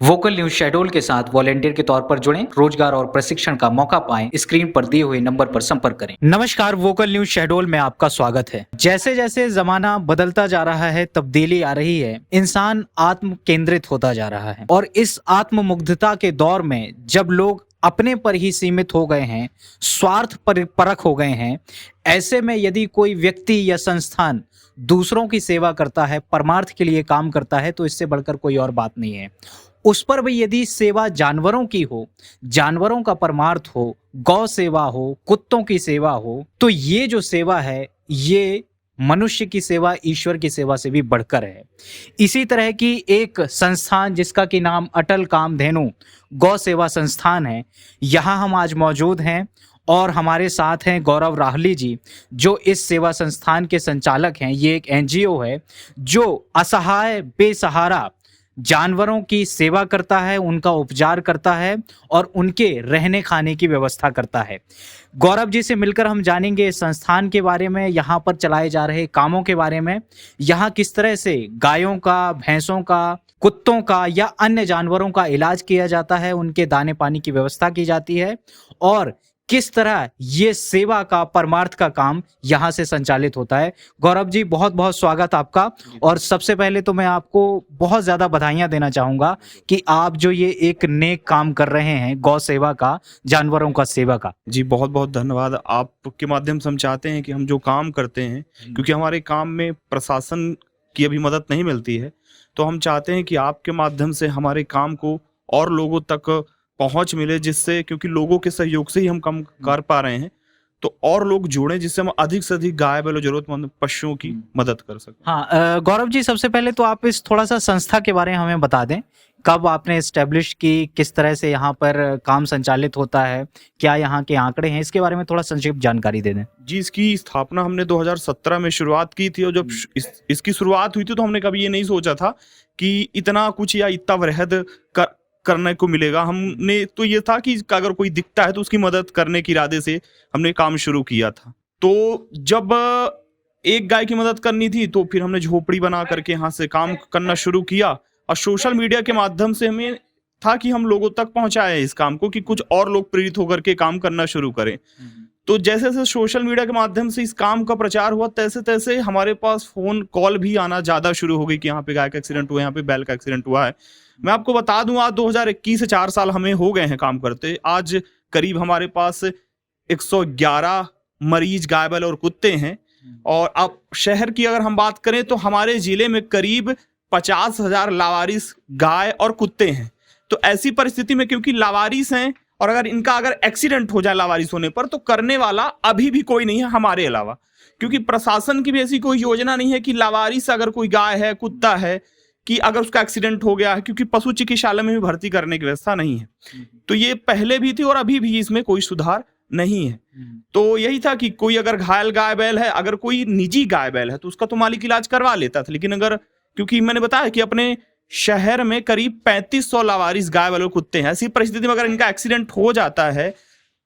Vocal news Shahdol के साथ volunteer के तौर पर जुड़ें, रोजगार और प्रशिक्षण का मौका पाएं। स्क्रीन पर दिए हुए नंबर पर संपर्क करें। नमस्कार, वोकल न्यूज शहडोल में आपका स्वागत है। जैसे जैसे जमाना बदलता जा रहा है, तब्दीली आ रही है, इंसान आत्म केंद्रित होता जा रहा है और इस आत्म मुग्धता के दौर में जब लोग अपने पर ही सीमित हो गए हैं, स्वार्थ परख हो गए हैं, ऐसे में यदि कोई व्यक्ति या संस्थान दूसरों की सेवा करता है, परमार्थ के लिए काम करता है, तो इससे बढ़कर कोई और बात नहीं है। उस पर भी यदि सेवा जानवरों की हो, जानवरों का परमार्थ हो, गौ सेवा हो, कुत्तों की सेवा हो, तो ये जो सेवा है, ये मनुष्य की सेवा ईश्वर की सेवा से भी बढ़कर है। इसी तरह की एक संस्थान जिसका कि नाम अटल कामधेनु गौ सेवा संस्थान है, यहाँ हम आज मौजूद हैं और हमारे साथ हैं गौरव राहली जी, जो इस सेवा संस्थान के संचालक हैं। ये एक एनजीओ है जो असहाय बेसहारा जानवरों की सेवा करता है, उनका उपचार करता है और उनके रहने खाने की व्यवस्था करता है। गौरव जी से मिलकर हम जानेंगे इस संस्थान के बारे में, यहाँ पर चलाए जा रहे कामों के बारे में, यहाँ किस तरह से गायों का, भैंसों का, कुत्तों का या अन्य जानवरों का इलाज किया जाता है, उनके दाने पानी की व्यवस्था की जाती है और किस तरह ये सेवा का, परमार्थ का काम यहाँ से संचालित होता है। गौरव जी, बहुत बहुत स्वागत आपका। और सबसे पहले तो मैं आपको बहुत ज़्यादा बधाइयाँ देना चाहूँगा कि आप जो ये एक नेक काम कर रहे हैं, गौ सेवा का, जानवरों का सेवा का। जी, बहुत बहुत धन्यवाद। आपके माध्यम से हम चाहते हैं कि हम जो काम करते हैं, क्योंकि हमारे काम में प्रशासन की अभी मदद नहीं मिलती है, तो हम चाहते हैं कि आपके माध्यम से हमारे काम को और लोगों तक पहुंच मिले, जिससे, क्योंकि लोगों के सहयोग से ही हम काम कर पा रहे हैं, तो और लोग जुड़ें जिससे हम अधिक से अधिक गाय बैल और जरूरतमंद पशुओं की मदद कर सकें। हाँ, गौरव जी, सबसे पहले तो आप इस थोड़ा सा संस्था के बारे में हमें बता दें। कब आपने एस्टेब्लिश की, किस तरह से यहाँ पर काम संचालित होता है, क्या यहाँ के आंकड़े हैं, इसके बारे में थोड़ा संक्षिप्त जानकारी दे दें। जी, इसकी स्थापना हमने 2017 में शुरुआत की थी और जब इसकी शुरुआत हुई थी तो हमने कभी ये नहीं सोचा था कि इतना कुछ या इतना वृहद करने को मिलेगा। हमने तो ये था कि अगर कोई दिखता है तो उसकी मदद करने के इरादे से हमने काम शुरू किया था। तो जब एक गाय की मदद करनी थी तो फिर हमने झोपड़ी बना करके यहाँ से काम करना शुरू किया और सोशल मीडिया के माध्यम से हमें था कि हम लोगों तक पहुंचाएं इस काम को, कि कुछ और लोग प्रेरित होकर के काम करना शुरू करें। तो जैसे जैसे सोशल मीडिया के माध्यम से इस काम का प्रचार हुआ, तैसे तैसे हमारे पास फोन कॉल भी आना ज्यादा शुरू हो गई कि यहाँ पे गाय का एक्सीडेंट हुआ है, यहाँ पे बैल का एक्सीडेंट हुआ है। मैं आपको बता दूं, आज 2021 से 4 साल हमें हो गए हैं काम करते। आज करीब हमारे पास 111 मरीज गाय बैल और कुत्ते हैं। और अब शहर की अगर हम बात करें तो हमारे जिले में करीब 50,000 लावारिस गाय और कुत्ते हैं। तो ऐसी परिस्थिति में, क्योंकि लावारिस हैं और अगर एक्सीडेंट हो जाए लावारिस होने पर, तो करने वाला अभी भी कोई नहीं है हमारे अलावा, क्योंकि प्रशासन की भी ऐसी कोई योजना नहीं है कि लावारिस अगर कोई गाय है, कुत्ता है, कि अगर उसका एक्सीडेंट हो गया है, क्योंकि पशु चिकित्सालय में भी भर्ती करने की व्यवस्था नहीं है। तो ये पहले भी थी और अभी भी इसमें कोई सुधार नहीं है। तो यही था कि कोई अगर घायल गाय बैल है, अगर कोई निजी गाय बैल है तो उसका तो मालिक इलाज करवा लेता था, लेकिन अगर, क्योंकि मैंने बताया कि अपने शहर में करीब 3500 लावारिस गाय बैल और कुत्ते हैं, ऐसी परिस्थिति में अगर इनका एक्सीडेंट हो जाता है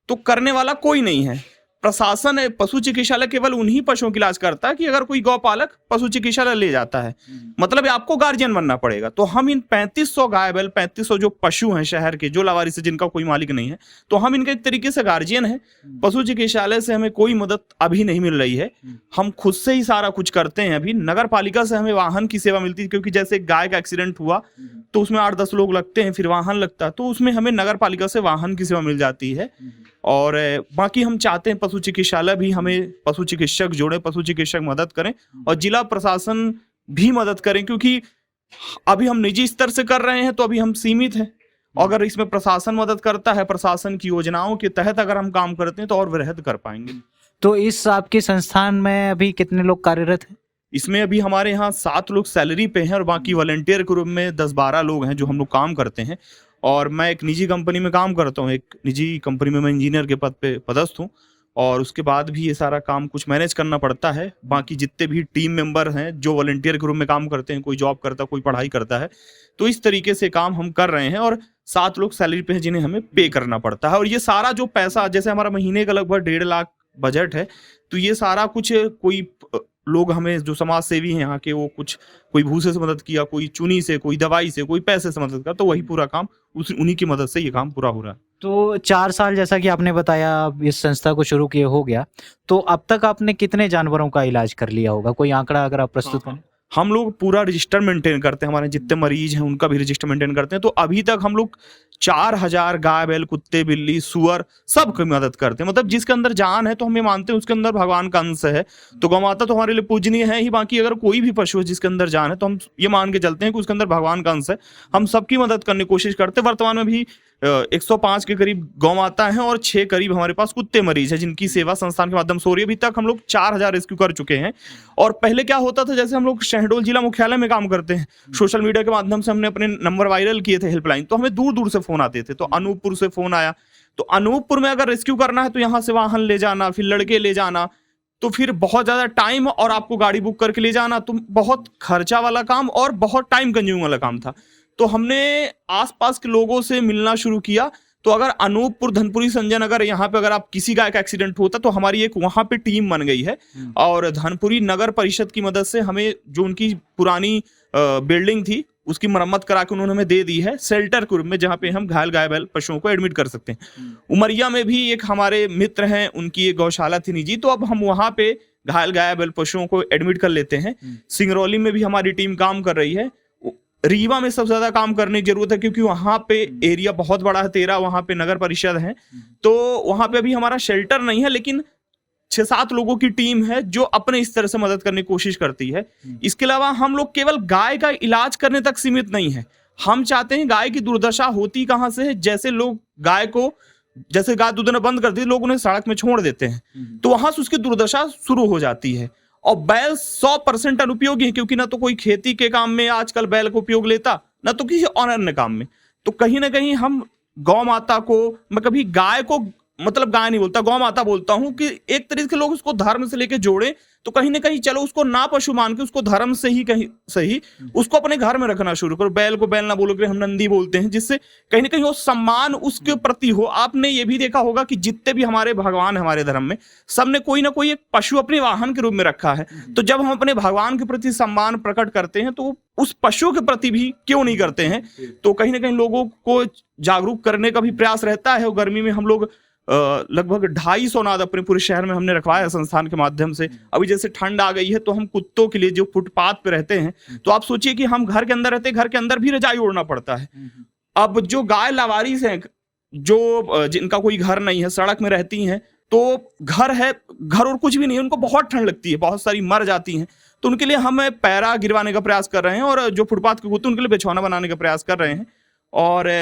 तो करने वाला कोई नहीं है। प्रशासन पशु चिकित्सालय केवल उन्हीं पशुओं की इलाज करता है कि अगर कोई गौपालक पशु चिकित्सालय ले जाता है, मतलब आपको गार्जियन बनना पड़ेगा। तो हम इन 3500 गाय बैल, 3500 जो पशु हैं शहर के, जो लावारिस है, जिनका कोई मालिक नहीं है, तो हम इनके एक तरीके से गार्जियन हैं। पशु चिकित्सालय से हमें कोई मदद अभी नहीं मिल रही है, हम खुद से ही सारा कुछ करते हैं। अभी नगर पालिका से हमें वाहन की सेवा मिलती है, क्योंकि जैसे गाय का एक्सीडेंट हुआ तो उसमें 8-10 लोग लगते हैं, फिर वाहन लगता है, तो उसमें हमें नगर पालिका से वाहन की सेवा मिल जाती है। और बाकी हम चाहते हैं पशु चिकित्सालय भी हमें पशु चिकित्सक जोड़े, पशु चिकित्सक मदद करें और जिला प्रशासन भी मदद करें, क्योंकि अभी हम निजी स्तर से कर रहे हैं तो अभी हम सीमित हैं। अगर इसमें प्रशासन मदद करता है, प्रशासन की योजनाओं के तहत अगर हम काम करते हैं तो और वृहद कर पाएंगे। तो इस आपके संस्थान में अभी कितने लोग कार्यरत हैं? इसमें अभी हमारे यहाँ 7 लोग सैलरी पे हैं और बाकी वॉलंटियर के रूप में 10-12 लोग हैं जो हम लोग काम करते हैं। और मैं एक निजी कंपनी में काम करता हूँ, एक निजी कंपनी में मैं इंजीनियर के पद पे पदस्थ हूँ और उसके बाद भी ये सारा काम कुछ मैनेज करना पड़ता है। बाकी जितने भी टीम मेंबर हैं जो वॉलंटियर के रूप में काम करते हैं, कोई जॉब करता है, कोई पढ़ाई करता है, तो इस तरीके से काम हम कर रहे हैं। और 7 लोग सैलरी पे हैं जिन्हें हमें पे करना पड़ता है। और ये सारा जो पैसा, जैसे हमारा महीने का लगभग 1.5 लाख बजट है, तो ये सारा कुछ कोई लोग हमें जो समाज सेवी हैं यहाँ के, वो कुछ कोई भूसे से मदद किया, कोई चुनी से, कोई दवाई से, कोई पैसे से मदद किया, तो वही पूरा काम उन्हीं की मदद से ये काम पूरा हो रहा है। तो 4 साल जैसा कि आपने बताया इस संस्था को शुरू किए हो गया, तो अब तक आपने कितने जानवरों का इलाज कर लिया होगा? कोई आंकड़ा अगर आप प्रस्तुत करें। हम लोग पूरा रजिस्टर मेंटेन करते हैं, हमारे जितने मरीज हैं उनका भी रजिस्टर मेंटेन करते हैं। तो अभी तक हम लोग 4000 गाय बैल कुत्ते बिल्ली सुअर सबकी मदद करते हैं। मतलब जिसके अंदर जान है तो हम ये मानते हैं उसके अंदर भगवान का अंश है। तो गौ माता तो हमारे लिए पूजनीय है ही, बाकी अगर कोई भी पशु है जिसके अंदर जान है तो हम ये मान के चलते हैं कि उसके अंदर भगवान का अंश है। हम सबकी मदद करने की कोशिश करते हैं। वर्तमान में भी 105 के करीब गौ माता हैं और 6 करीब हमारे पास कुत्ते मरीज हैं जिनकी सेवा संस्थान के माध्यम से हो रही है। अभी तक हम लोग 4000 रेस्क्यू कर चुके हैं। और पहले क्या होता था, जैसे हम लोग शहडोल जिला मुख्यालय में काम करते हैं, सोशल मीडिया के माध्यम से हमने अपने नंबर वायरल किए थे हेल्पलाइन, तो हमें दूर दूर से फोन आते थे। तो अनूपपुर से फोन आया, तो अनूपपुर में अगर रेस्क्यू करना है तो यहाँ से वाहन ले जाना, फिर लड़के ले जाना, तो फिर बहुत ज्यादा टाइम और आपको गाड़ी बुक करके ले जाना, तो बहुत खर्चा वाला काम और बहुत टाइम कंज्यूमिंग वाला काम था। तो हमने आसपास के लोगों से मिलना शुरू किया। तो अगर अनूपपुर, धनपुरी, संजय नगर, यहाँ पे अगर आप किसी गाय का एक्सीडेंट होता तो हमारी एक वहां पे टीम बन गई है। और धनपुरी नगर परिषद की मदद से हमें जो उनकी पुरानी बिल्डिंग थी उसकी मरम्मत करा के उन्होंने हमें दे दी है शेल्टर के रूप में, जहाँ पे हम घायल गाय बैल पशुओं को एडमिट कर सकते हैं। उमरिया में भी एक हमारे मित्र हैं, उनकी एक गौशाला थी निजी, तो अब हम वहां पे घायल गाय बैल पशुओं को एडमिट कर लेते हैं। सिंगरौली में भी हमारी टीम काम कर रही है। रीवा में सबसे ज्यादा काम करने की जरूरत है क्योंकि वहां पे एरिया बहुत बड़ा है, 13 वहां पे नगर परिषद है। तो वहां पे अभी हमारा शेल्टर नहीं है, लेकिन 6-7 लोगों की टीम है जो अपने इस तरह से मदद करने की कोशिश करती है। इसके अलावा हम लोग केवल गाय का इलाज करने तक सीमित नहीं है। हम चाहते हैं गाय की दुर्दशा होती कहां से है, जैसे लोग गाय को, जैसे गाय दूध देना बंद कर दी, लोग उन्हें सड़क में छोड़ देते हैं, तो वहां से उसकी दुर्दशा शुरू हो जाती है। और बैल 100% अनुपयोगी है, क्योंकि ना तो कोई खेती के काम में आजकल बैल को उपयोग लेता, ना तो किसी और अन्य काम में। तो कहीं ना कहीं हम गौ माता को, मैं कभी गाय को, मतलब गाय नहीं बोलता, गौ माता बोलता हूं, कि एक तरीके से लोग उसको धर्म से लेके जोड़े, तो कहीं ना कहीं चलो उसको ना पशु मान के उसको धर्म से ही कहीं सही उसको अपने घर में रखना शुरू करो। बैल को बैल ना बोलो कि हम नंदी बोलते हैं, जिससे कहीं ना कहीं वो सम्मान उसके प्रति हो। आपने ये भी देखा होगा कि जितने भी हमारे भगवान है हमारे धर्म में, सबने कोई ना कोई एक पशु अपने वाहन के रूप में रखा है। तो जब हम अपने भगवान के प्रति सम्मान प्रकट करते हैं तो उस पशु के प्रति भी क्यों नहीं करते हैं। तो कहीं ना कहीं लोगों को जागरूक करने का भी प्रयास रहता है। और गर्मी में हम लोग लगभग 250 नाद अपने पूरे शहर में हमने रखवाया है संस्थान के माध्यम से। अभी जैसे ठंड आ गई है तो हम कुत्तों के लिए जो फुटपाथ पे रहते हैं, तो आप सोचिए कि हम घर के अंदर रहते हैं, घर के अंदर भी रजाई ओढ़ना पड़ता है। अब जो गाय लावारिस हैं, जो जिनका कोई घर नहीं है, सड़क में रहती हैं, तो घर है, घर और कुछ भी नहीं है, उनको बहुत ठंड लगती है, बहुत सारी मर जाती हैं। तो उनके लिए हम पैरा गिरवाने का प्रयास कर रहे हैं, और जो फुटपाथ के कुत्ते उनके लिए बिछौना बनाने का प्रयास कर रहे हैं। और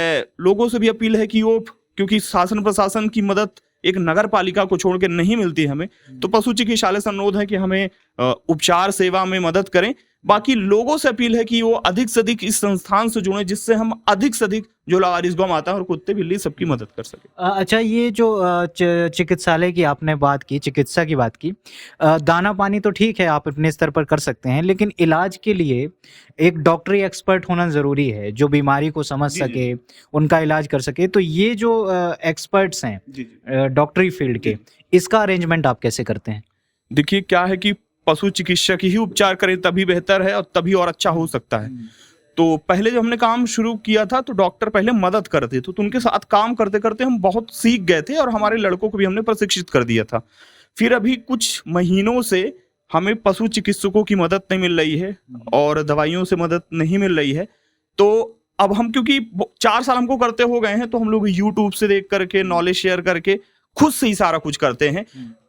लोगों से भी अपील है कि वो, क्योंकि शासन प्रशासन की मदद एक नगर पालिका को छोड़ के नहीं मिलती है हमें, तो पशु चिकित्सालय से अनुरोध है कि हमें उपचार सेवा में मदद करें। बाकी लोगों से अपील है कि वो अधिक से अधिक इस संस्थान से जुड़े, जिससे हम अधिक से अधिक जो लावारिस गौ माता और कुत्ते बिल्ली सबकी मदद कर सके। अच्छा, ये जो चिकित्सालय की आपने बात की, चिकित्सा की बात की, दाना पानी तो ठीक है आप अपने स्तर पर कर सकते हैं, लेकिन इलाज के लिए एक डॉक्टरी एक्सपर्ट होना जरूरी है जो बीमारी को समझ सके, उनका इलाज कर सके। तो ये जो एक्सपर्ट्स हैं डॉक्टरी फील्ड के, इसका अरेंजमेंट आप कैसे करते हैं? देखिए क्या है कि पशु चिकित्सक ही उपचार करें तभी बेहतर है और तभी और अच्छा हो सकता है। तो पहले जब हमने काम शुरू किया था तो डॉक्टर पहले मदद करते थे, तो उनके साथ काम करते करते हम बहुत सीख गए थे और हमारे लड़कों को भी हमने प्रशिक्षित कर दिया था। फिर अभी कुछ महीनों से हमें पशु चिकित्सकों की मदद नहीं मिल रही है और दवाइयों से मदद नहीं मिल रही है। तो अब हम, क्योंकि 4 साल हमको करते हो गए हैं, तो हम लोग यूट्यूब से देख करके, नॉलेज शेयर करके खुद से ही सारा कुछ करते हैं।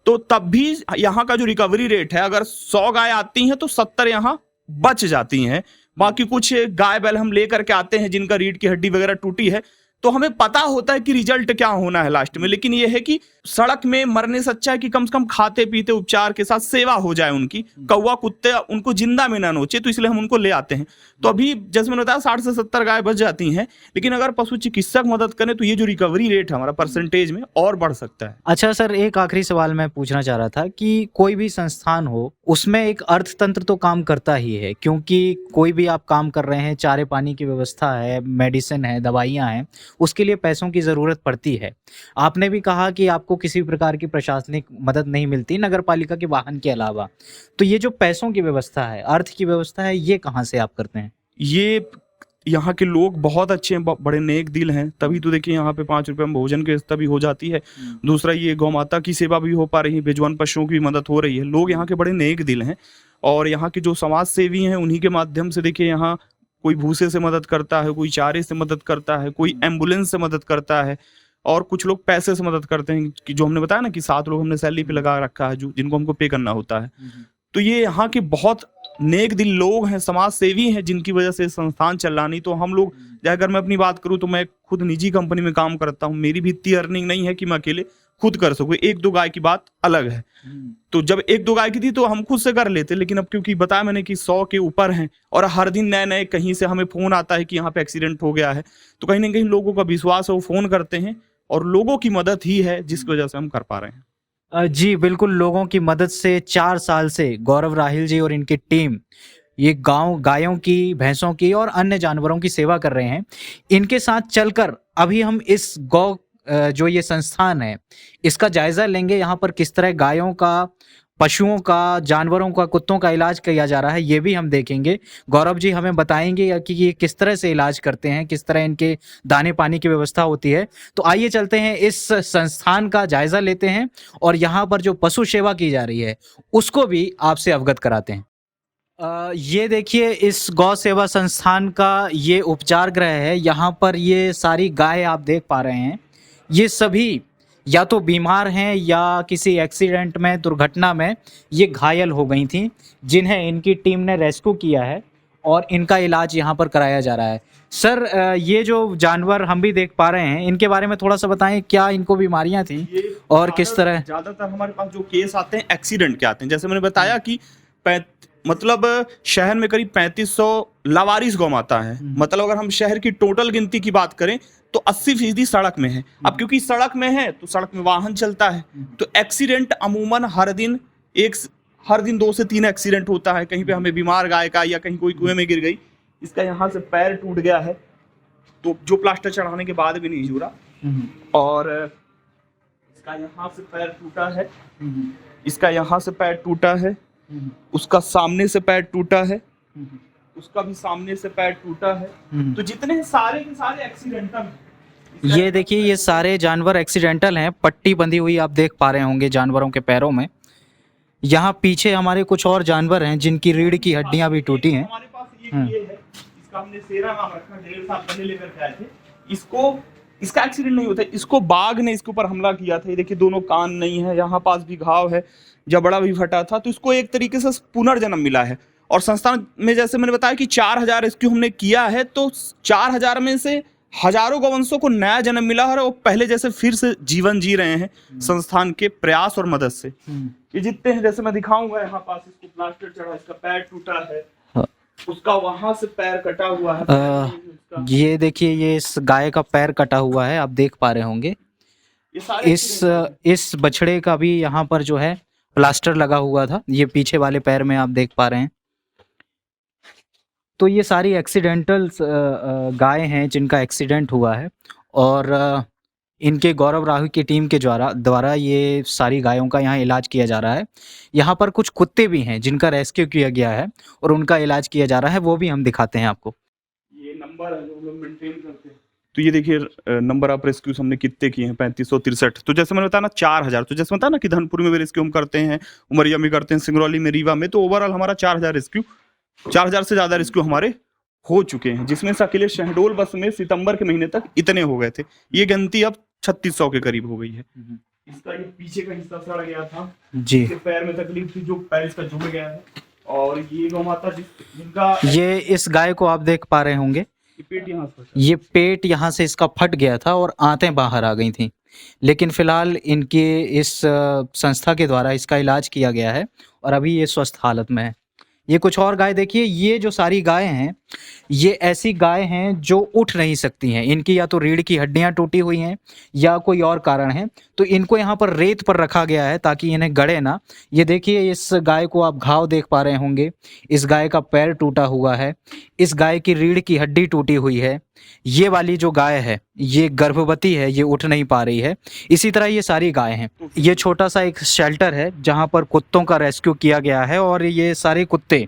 तो तब भी यहाँ का जो रिकवरी रेट है, अगर 100 गाय आती हैं तो 70 यहाँ बच जाती हैं। बाकी कुछ गाय बैल हम लेकर के आते हैं जिनका रीढ़ की हड्डी वगैरह टूटी है, तो हमें पता होता है कि रिजल्ट क्या होना है लास्ट में। लेकिन यह है कि सड़क में मरने से अच्छा है कि कम से कम खाते पीते उपचार के साथ सेवा हो जाए उनकी, कौवा कुत्ते उनको जिंदा में ना नोचे, तो इसलिए हम उनको ले आते हैं। तो अभी जैसे मैंने बताया 60 से 70 गाय बच जाती हैं, लेकिन अगर पशु चिकित्सक मदद करें तो ये जो रिकवरी रेट है हमारा परसेंटेज में और बढ़ सकता है। अच्छा सर, एक आखिरी सवाल मैं पूछना चाह रहा था कि कोई भी संस्थान हो उसमें एक अर्थतंत्र तो काम करता ही है, क्योंकि कोई भी आप काम कर रहे हैं, चारे पानी की व्यवस्था है, मेडिसिन है, दवाइयाँ हैं, उसके लिए पैसों की ज़रूरत पड़ती है। आपने भी कहा कि आपको किसी प्रकार की प्रशासनिक मदद नहीं मिलती नगर पालिका के वाहन के अलावा। तो ये जो पैसों की व्यवस्था है, अर्थ की व्यवस्था है, ये कहाँ से आप करते हैं? ये यहाँ के लोग बहुत अच्छे हैं, बड़े नेक दिल हैं, तभी तो देखिए यहाँ पे 5 रुपए में भोजन की व्यवस्था भी हो जाती है। दूसरा ये गौ माता की सेवा भी हो पा रही है, बेजुबान पशुओं की मदद हो रही है। लोग यहाँ के बड़े नेक दिल हैं और यहाँ के जो समाज सेवी हैं उन्हीं के माध्यम से देखिए यहाँ कोई भूसे से मदद करता है, कोई चारे से मदद करता है, कोई एम्बुलेंस से मदद करता है और कुछ लोग पैसे से मदद करते हैं कि जो हमने बताया ना कि 7 लोग हमने सैलरी पे लगा रखा है जो जिनको हमको पे करना होता है। तो ये यहाँ के बहुत नेक दिल लोग हैं, समाज सेवी हैं, जिनकी वजह से संस्थान चल रहा। नहीं तो हम लोग, अगर मैं अपनी बात करूं तो मैं खुद निजी कंपनी में काम करता हूं, मेरी भी इतनी अर्निंग नहीं है कि मैं अकेले खुद कर सकूं। 1-2 गाय की बात अलग है। तो जब 1-2 गाय की थी तो हम खुद से कर लेते, लेकिन अब क्योंकि बताया मैंने कि 100 के ऊपर हैं और हर दिन नए नए कहीं से हमें फोन आता है कि यहाँ पे एक्सीडेंट हो गया है, तो कहीं ना कहीं लोगों का विश्वास है, वो फोन करते हैं और लोगों की मदद ही है जिसकी वजह से हम कर पा रहे हैं। जी बिल्कुल, लोगों की मदद से 4 साल से गौरव राहिल जी और इनकी टीम ये गायों की, भैंसों की और अन्य जानवरों की सेवा कर रहे हैं। इनके साथ चलकर अभी हम इस जो ये संस्थान है, इसका जायजा लेंगे। यहाँ पर किस तरह गायों का, पशुओं का, जानवरों का, कुत्तों का इलाज किया जा रहा है, ये भी हम देखेंगे। गौरव जी हमें बताएंगे कि ये किस तरह से इलाज करते हैं, किस तरह इनके दाने पानी की व्यवस्था होती है। तो आइए चलते हैं, इस संस्थान का जायजा लेते हैं और यहाँ पर जो पशु सेवा की जा रही है उसको भी आपसे अवगत कराते हैं। ये देखिए, इस गौ सेवा संस्थान का ये उपचार गृह है। यहाँ पर ये सारी गाय आप देख पा रहे हैं, ये सभी या तो बीमार हैं या किसी एक्सीडेंट में, दुर्घटना में ये घायल हो गई थी, जिन्हें इनकी टीम ने रेस्क्यू किया है और इनका इलाज यहाँ पर कराया जा रहा है। सर, ये जो जानवर हम भी देख पा रहे हैं, इनके बारे में थोड़ा सा बताएं, क्या इनको बीमारियां थी और किस तरह? ज्यादातर हमारे पास जो केस आते हैं एक्सीडेंट के आते हैं। जैसे मैंने बताया कि मतलब शहर में करीब 3500 लावारिस गौ माता है। मतलब अगर हम शहर की टोटल गिनती की बात करें तो 80% सड़क में है। अब क्योंकि सड़क में है तो सड़क में वाहन चलता है, तो एक्सीडेंट अमूमन हर दिन 2 से 3 एक्सीडेंट होता है। कहीं पे हमें बीमार गाय का, या कहीं कोई कुएं में गिर गई, इसका यहाँ से पैर टूट गया है तो जो प्लास्टर चढ़ाने के बाद भी नहीं जुड़ा, और इसका यहाँ से पैर टूटा है, इसका यहाँ से पैर टूटा है, उसका सामने से पैर टूटा है, उसका भी सामने से पैर टूटा है। तो जितने सारे के सारे एक्सीडेंटल हैं। ये देखिए, ये सारे जानवर एक्सीडेंटल हैं। पट्टी बंधी हुई आप देख पा रहे होंगे जानवरों के पैरों में। यहाँ पीछे हमारे कुछ और जानवर हैं जिनकी रीढ़ की हड्डियां भी टूटी हैं। हमारे पास ये है, इसका हमने शेरा नाम रखा, 1.5 साल पहले लेकर के आए थे। इसका एक्सीडेंट नहीं होता, इसको बाघ ने इसके ऊपर हमला किया था। ये देखिए, दोनों कान नहीं है, यहाँ पास भी घाव है, जबड़ा भी फटा था, तो इसको एक तरीके से पुनर्जन्म मिला है। और संस्थान में जैसे मैंने बताया कि 4000 रेस्क्यू हमने किया है, तो 4000 में से हजारों गौवंशों को नया जन्म मिला है और वो पहले जैसे फिर से जीवन जी रहे हैं संस्थान के प्रयास और मदद से। ये जितने हैं, जैसे मैं दिखाऊंगा, यहाँ पास इसको प्लास्टर चढ़ा, इसका पैर टूटा है, उसका वहां से पैर कटा हुआ है। ये देखिए, ये इस गाय का पैर कटा हुआ है, आप देख पा रहे होंगे। इस बछड़े का भी यहाँ पर जो है प्लास्टर लगा हुआ था, ये पीछे वाले पैर में आप देख पा रहे हैं। तो ये सारी एक्सीडेंटल गाय हैं जिनका एक्सीडेंट हुआ है और इनके गौरव राहुल की टीम के द्वारा ये सारी गायों का यहाँ इलाज किया जा रहा है। यहाँ पर कुछ कुत्ते भी हैं जिनका रेस्क्यू किया गया है और उनका इलाज किया जा रहा है, वो भी हम दिखाते हैं आपको। ये नंबर है जो हम लोग मेंटेन करते हैं। तो ये देखिए, नंबर ऑफ रेस्क्यूज हमने कितने किए हैं, 3563। तो जैसे मैंने बताया ना 4000, तो जैसे बताया ना कि धनपुर में भी रेस्क्यू हम करते हैं, उमरिया में करते हैं, सिंगरौली में, रीवा में, तो ओवरऑल हमारा 4000 रेस्क्यू, 4000 से ज्यादा रेस्क्यू हमारे हो चुके हैं, जिसमें से अकेले शहडोल बस में सितंबर के महीने तक इतने हो गए थे। ये गिनती अब 3600 के करीब हो गई है। इसका ये पीछे का हिस्सा सड़ गया था जी, पैर में तकलीफ थी, जो पैर इसका जुड़ गया है। और ये गौ माता जिनका, ये इस गाय को आप देख पा रहे होंगे, ये पेट यहाँ से इसका फट गया था और आंतें बाहर आ गई थी, लेकिन फिलहाल इनके इस संस्था के द्वारा इसका इलाज किया गया है और अभी ये स्वस्थ हालत में है। ये कुछ और गाय देखिए, ये जो सारी गाय हैं, ये ऐसी गाय हैं जो उठ नहीं सकती हैं। इनकी या तो रीढ़ की हड्डियां टूटी हुई हैं या कोई और कारण है, तो इनको यहाँ पर रेत पर रखा गया है ताकि इन्हें गड़े ना। ये देखिए, इस गाय को आप घाव देख पा रहे होंगे, इस गाय का पैर टूटा हुआ है, इस गाय की रीढ़ की हड्डी टूटी हुई है, ये वाली जो गाय है ये गर्भवती है, ये उठ नहीं पा रही है। इसी तरह ये सारी गाय हैं। ये छोटा सा एक शेल्टर है जहाँ पर कुत्तों का रेस्क्यू किया गया है और ये सारे कुत्ते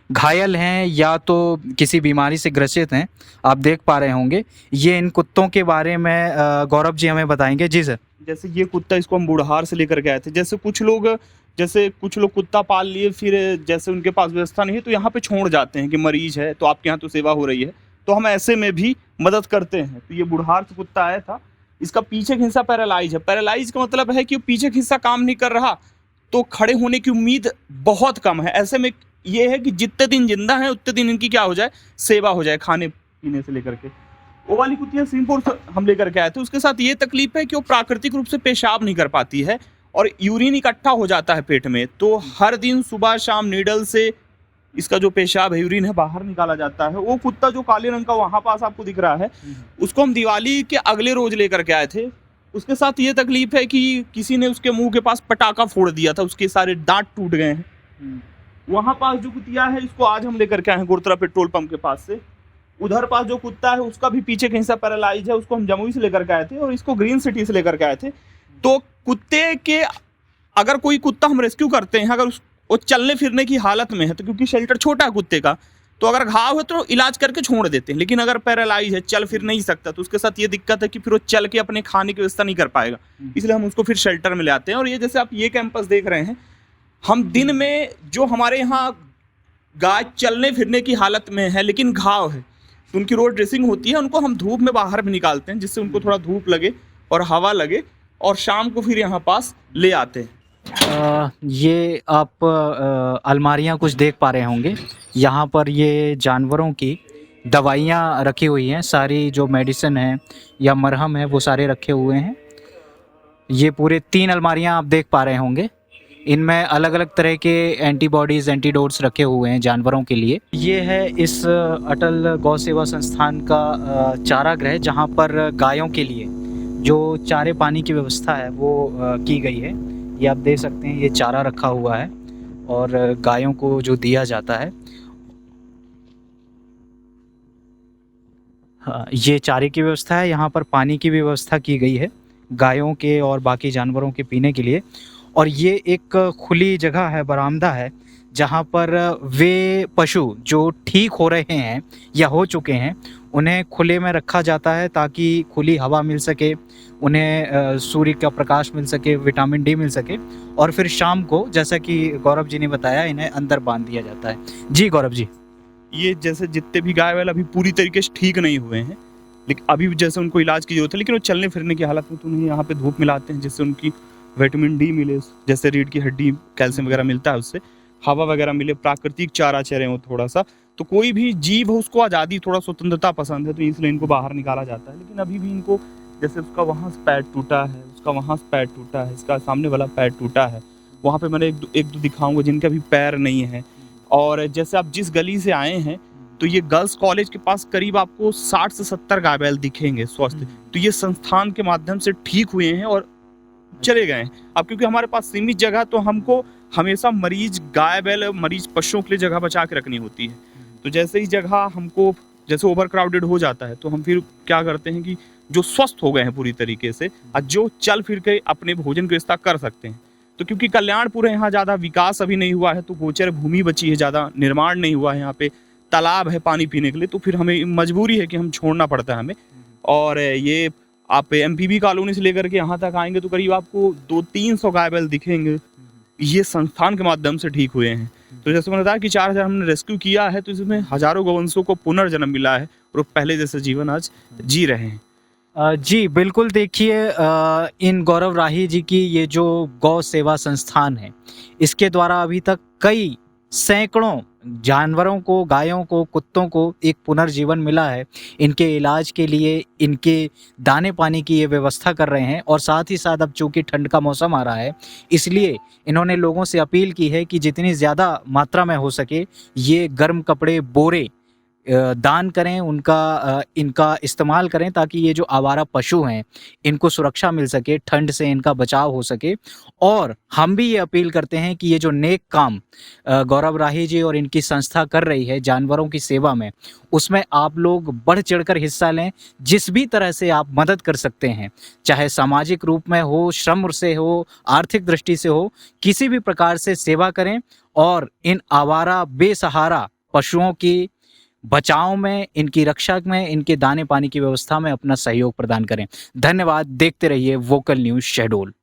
घायल हैं या तो किसी बीमारी से ग्रसित हैं, आप देख पा रहे होंगे। ये इन कुत्तों के बारे में गौरव जी हमें बताएंगे। जी सर। जैसे ये कुत्ता, इसको हम बुढ़हार से लेकर के आए थे। जैसे कुछ लोग कुत्ता पाल लिए, फिर जैसे उनके पास व्यवस्था नहीं है तो यहाँ पे छोड़ जाते हैं कि मरीज है तो आपके यहाँ तो सेवा हो रही है, तो हम ऐसे में भी मदद करते हैं। तो ये बुढ़हार से कुत्ता आया था, इसका पीछे का हिस्सा पैरालाइज है। पैरालाइज का मतलब है कि पीछे का हिस्सा काम नहीं कर रहा, तो खड़े होने की उम्मीद बहुत कम है। ऐसे में ये है कि जितने दिन जिंदा है उतने दिन इनकी क्या हो जाए, सेवा हो जाए, खाने पीने से लेकर के। वो वाली कुतिया सिंहपुर से हम लेकर के आए थे। उसके साथ ये तकलीफ है कि वो प्राकृतिक रूप से पेशाब नहीं कर पाती है और यूरिन इकट्ठा हो जाता है पेट में, तो हर दिन सुबह शाम नीडल से इसका जो पेशाब है, यूरिन है, बाहर निकाला जाता है। वो कुत्ता जो काले रंग का वहाँ पास आपको दिख रहा है, उसको हम दिवाली के अगले रोज लेकर के आए थे। उसके साथ ये तकलीफ है कि किसी ने उसके मुंह के पास पटाखा फोड़ दिया था, उसके सारे दांत टूट गए हैं। वहाँ पास जो कुतिया है इसको आज हम लेकर के आए हैं गुरुद्वारा पेट्रोल पंप के पास से। उधर पास जो कुत्ता है उसका भी पीछे का हिस्सा पैरालाइज है, उसको हम जमुई से लेकर के आए थे और इसको ग्रीन सिटी से लेकर के आए थे। तो कुत्ते के अगर कोई कुत्ता हम रेस्क्यू करते हैं, अगर वो चलने फिरने की हालत में है, तो क्योंकि शेल्टर छोटा है कुत्ते का, तो अगर घाव है तो इलाज करके छोड़ देते हैं। लेकिन अगर पैरालाइज है, चल फिर नहीं सकता, तो उसके साथ ये दिक्कत है कि फिर वो चल के अपने खाने की व्यवस्था नहीं कर पाएगा, इसलिए हम उसको फिर शेल्टर में ले आते हैं। और ये जैसे आप ये कैंपस देख रहे हैं, हम दिन में जो हमारे यहाँ गाय चलने फिरने की हालत में है लेकिन घाव है, तो उनकी रोड ड्रेसिंग होती है, उनको हम धूप में बाहर भी निकालते हैं जिससे उनको थोड़ा धूप लगे और हवा लगे, और शाम को फिर यहाँ पास ले आते हैं। ये आप अलमारियाँ कुछ देख पा रहे होंगे। यहाँ पर ये जानवरों की दवाइयाँ रखी हुई हैं, सारी जो मेडिसिन है या मरहम है वो सारे रखे हुए हैं। ये पूरे 3 अलमारियाँ आप देख पा रहे होंगे। इनमें अलग अलग तरह के एंटीबॉडीज़, एंटीडोट्स रखे हुए हैं जानवरों के लिए। ये है इस अटल गौ सेवा संस्थान का चारागृह, जहाँ पर गायों के लिए जो चारे पानी की व्यवस्था है वो की गई है। ये आप देख सकते हैं, ये चारा रखा हुआ है और गायों को जो दिया जाता है, हाँ, ये चारे की व्यवस्था है। यहाँ पर पानी की भी व्यवस्था की गई है गायों के और बाकी जानवरों के पीने के लिए। और ये एक खुली जगह है, बरामदा है, जहाँ पर वे पशु जो ठीक हो रहे हैं या हो चुके हैं उन्हें खुले में रखा जाता है ताकि खुली हवा मिल सके, उन्हें सूर्य का प्रकाश मिल सके, विटामिन डी मिल सके, और फिर शाम को, जैसा कि गौरव जी ने बताया, इन्हें अंदर बांध दिया जाता है। जी गौरव जी। ये जैसे जितने भी गाय वाले अभी पूरी तरीके से ठीक नहीं हुए हैं, लेकिन अभी जैसे उनको इलाज की जरूरत है, लेकिन वो चलने फिरने की हालत में, तो उन्हें यहाँ पे धूप मिलाते हैं जिससे उनकी विटामिन डी मिले, जैसे रीढ़ की हड्डी कैल्शियम वगैरह मिलता है, उससे हवा वगैरह मिले, प्राकृतिक चारा चरे हो थोड़ा सा। तो कोई भी जीव हो उसको आज़ादी, थोड़ा स्वतंत्रता पसंद है, तो इसलिए इनको बाहर निकाला जाता है। लेकिन अभी भी इनको, जैसे उसका वहाँ से पैर टूटा है, उसका वहाँ से पैर टूटा है, इसका सामने वाला पैर टूटा है, वहाँ पे मैंने एक दो दिखाऊंगा जिनका भी पैर नहीं है। और जैसे आप जिस गली से आए हैं, तो ये गर्ल्स कॉलेज के पास करीब आपको 60 से 70 गाय बैल दिखेंगे स्वस्थ, तो ये संस्थान के माध्यम से ठीक हुए हैं और चले गए हैं। अब क्योंकि हमारे पास सीमित जगह, तो हमको हमेशा मरीज गाय बैल, मरीज पशुओं के लिए जगह बचा के रखनी होती है। तो जैसे ही जगह हमको, जैसे ओवर क्राउडेड हो जाता है, तो हम फिर क्या करते हैं कि जो स्वस्थ हो गए हैं पूरी तरीके से और जो चल फिर के अपने भोजन की व्यवस्था कर सकते हैं, तो क्योंकि कल्याणपुर है, यहाँ ज़्यादा विकास अभी नहीं हुआ है, तो गोचर भूमि बची है, ज़्यादा निर्माण नहीं हुआ है, यहाँ पे तालाब है पानी पीने के लिए, तो फिर हमें मजबूरी है कि हम छोड़ना पड़ता है हमें। और ये आप एमपीबी कॉलोनी से लेकर के यहाँ तक आएंगे तो करीब आपको 200-300 गाय बैल दिखेंगे, ये संस्थान के माध्यम से ठीक हुए हैं। तो जैसे मैंने बताया कि 4000 हमने रेस्क्यू किया है, तो इसमें हजारों गौवंशों को पुनर्जन्म मिला है और पहले जैसे जीवन आज जी रहे हैं। जी बिल्कुल। देखिए, इन गौरव राही जी की ये जो गौ सेवा संस्थान है, इसके द्वारा अभी तक कई सैकड़ों जानवरों को, गायों को, कुत्तों को एक पुनर्जीवन मिला है। इनके इलाज के लिए, इनके दाने पानी की ये व्यवस्था कर रहे हैं। और साथ ही साथ अब चूँकि ठंड का मौसम आ रहा है, इसलिए इन्होंने लोगों से अपील की है कि जितनी ज़्यादा मात्रा में हो सके ये गर्म कपड़े, बोरे दान करें, इनका इस्तेमाल करें ताकि ये जो आवारा पशु हैं, इनको सुरक्षा मिल सके, ठंड से इनका बचाव हो सके। और हम भी ये अपील करते हैं कि ये जो नेक काम गौरव राही जी और इनकी संस्था कर रही है जानवरों की सेवा में, उसमें आप लोग बढ़ चढ़कर हिस्सा लें। जिस भी तरह से आप मदद कर सकते हैं, चाहे सामाजिक रूप में हो, श्रम से हो, आर्थिक दृष्टि से हो, किसी भी प्रकार से सेवा करें और इन आवारा बेसहारा पशुओं की बचाव में, इनकी रक्षा में, इनके दाने पानी की व्यवस्था में अपना सहयोग प्रदान करें। धन्यवाद। देखते रहिए वोकल न्यूज़ शहडोल।